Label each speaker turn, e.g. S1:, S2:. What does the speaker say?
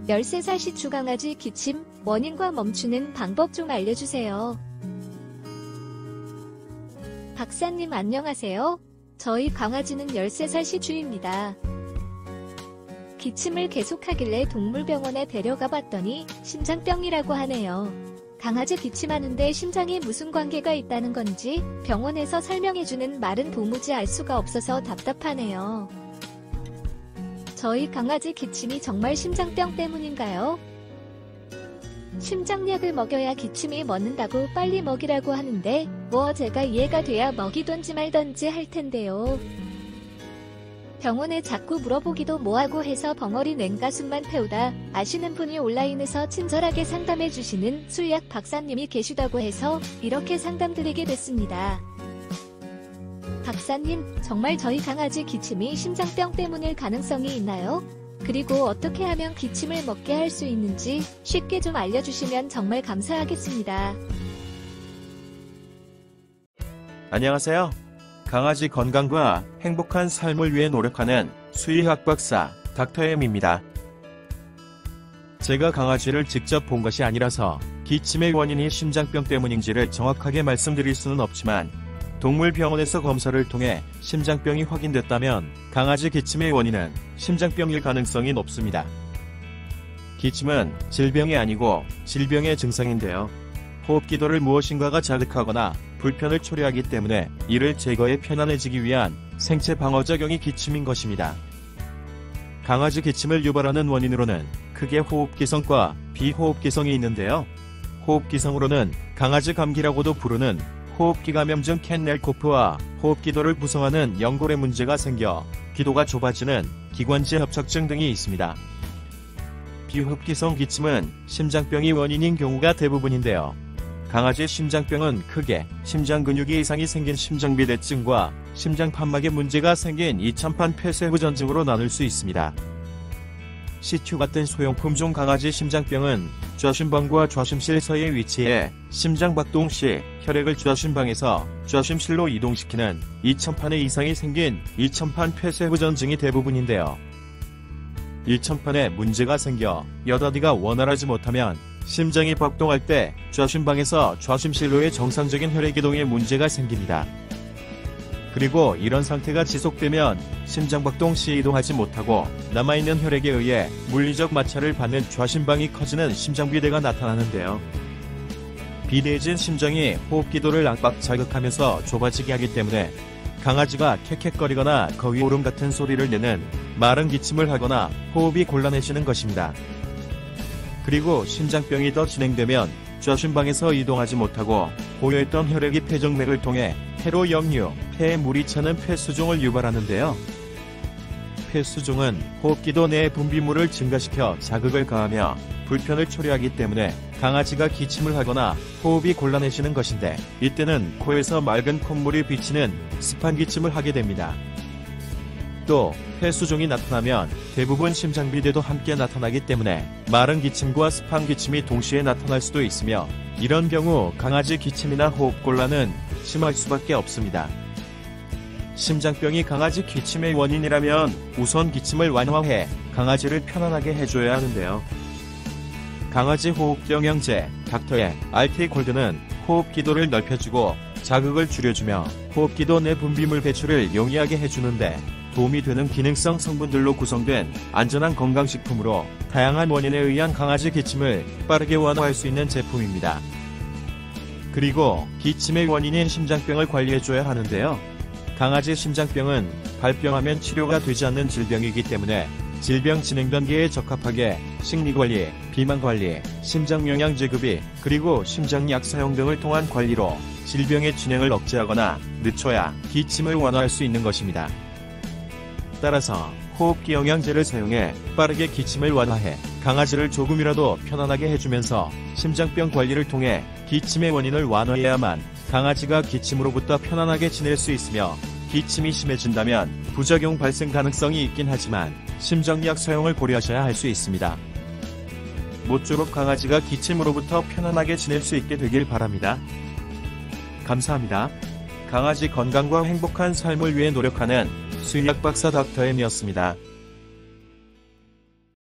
S1: 13살 시추 강아지 기침, 원인과 멈추는 방법 좀 알려주세요. 박사님 안녕하세요. 저희 강아지는 13살 시추입니다. 기침을 계속하길래 동물병원에 데려가 봤더니 심장병이라고 하네요. 강아지 기침하는데 심장에 무슨 관계가 있다는 건지 병원에서 설명해주는 말은 도무지 알 수가 없어서 답답하네요. 저희 강아지 기침이 정말 심장병 때문인가요? 심장약을 먹여야 기침이 멎는다고 빨리 먹이라고 하는데 제가 이해가 돼야 먹이던지 말던지 할 텐데요. 병원에 자꾸 물어보기도 뭐하고 해서 벙어리 냉가슴만 태우다 아시는 분이 온라인에서 친절하게 상담해주시는 술약 박사님이 계시다고 해서 이렇게 상담드리게 됐습니다. 박사님, 정말 저희 강아지 기침이 심장병 때문일 가능성이 있나요? 그리고 어떻게 하면 기침을 멎게 할 수 있는지 쉽게 좀 알려주시면 정말 감사하겠습니다.
S2: 안녕하세요. 강아지 건강과 행복한 삶을 위해 노력하는 수의학 박사 닥터엠입니다. 제가 강아지를 직접 본 것이 아니라서 기침의 원인이 심장병 때문인지를 정확하게 말씀드릴 수는 없지만 동물병원에서 검사를 통해 심장병이 확인됐다면 강아지 기침의 원인은 심장병일 가능성이 높습니다. 기침은 질병이 아니고 질병의 증상인데요. 호흡기도를 무엇인가가 자극하거나 불편을 초래하기 때문에 이를 제거해 편안해지기 위한 생체 방어작용이 기침인 것입니다. 강아지 기침을 유발하는 원인으로는 크게 호흡기성과 비호흡기성이 있는데요. 호흡기성으로는 강아지 감기라고도 부르는 호흡기 감염증 캔넬코프와 호흡기도를 구성하는 연골에 문제가 생겨 기도가 좁아지는 기관지 협착증 등이 있습니다. 비호흡기성 기침은 심장병이 원인인 경우가 대부분인데요. 강아지 심장병은 크게 심장 근육이 이상이 생긴 심장비대증과 심장판막에 문제가 생긴 이천판 폐쇄후전증으로 나눌 수 있습니다. 시추 같은 소형품종 강아지 심장병은 좌심방과 좌심실 사이에 위치해 심장박동 시 혈액을 좌심방에서 좌심실로 이동시키는 이천판에 이상이 생긴 이천판 폐쇄후전증이 대부분인데요. 이천판에 문제가 생겨 여닫이가 원활하지 못하면 심장이 박동할 때 좌심방에서 좌심실로의 정상적인 혈액이동에 문제가 생깁니다. 그리고 이런 상태가 지속되면 심장박동 시 이동하지 못하고 남아있는 혈액에 의해 물리적 마찰을 받는 좌심방이 커지는 심장비대가 나타나는데요. 비대해진 심장이 호흡기도를 압박 자극하면서 좁아지게 하기 때문에 강아지가 캑캑거리거나 거위오름 같은 소리를 내는 마른 기침을 하거나 호흡이 곤란해지는 것입니다. 그리고 심장병이 더 진행되면 좌심방에서 이동하지 못하고 고여있던 혈액이 폐정맥을 통해 폐로 역류, 폐에 물이 차는 폐수종을 유발하는데요. 폐수종은 호흡기도 내 분비물을 증가시켜 자극을 가하며 불편을 초래하기 때문에 강아지가 기침을 하거나 호흡이 곤란해지는 것인데 이때는 코에서 맑은 콧물이 비치는 습한 기침을 하게 됩니다. 또 폐수종이 나타나면 대부분 심장비대도 함께 나타나기 때문에 마른 기침과 습한 기침이 동시에 나타날 수도 있으며 이런 경우 강아지 기침이나 호흡곤란은 심할 수밖에 없습니다. 심장병이 강아지 기침의 원인이라면 우선 기침을 완화해 강아지를 편안하게 해줘야 하는데요. 강아지 호흡 영양제 닥터의 알티골드는 호흡기도를 넓혀주고 자극을 줄여주며 호흡기도 내 분비물 배출을 용이하게 해주는데 도움이 되는 기능성 성분들로 구성된 안전한 건강식품으로 다양한 원인에 의한 강아지 기침을 빠르게 완화할 수 있는 제품입니다. 그리고 기침의 원인인 심장병을 관리해줘야 하는데요. 강아지 심장병은 발병하면 치료가 되지 않는 질병이기 때문에 질병 진행 단계에 적합하게 식리관리, 비만관리, 심장영양제급이 그리고 심장약 사용 등을 통한 관리로 질병의 진행을 억제하거나 늦춰야 기침을 완화할 수 있는 것입니다. 따라서 호흡기 영양제를 사용해 빠르게 기침을 완화해 강아지를 조금이라도 편안하게 해주면서 심장병 관리를 통해 기침의 원인을 완화해야만 강아지가 기침으로부터 편안하게 지낼 수 있으며 기침이 심해진다면 부작용 발생 가능성이 있긴 하지만 심장약 사용을 고려하셔야 할 수 있습니다. 모쪼록 강아지가 기침으로부터 편안하게 지낼 수 있게 되길 바랍니다. 감사합니다. 강아지 건강과 행복한 삶을 위해 노력하는 수의학 박사 닥터엠이었습니다.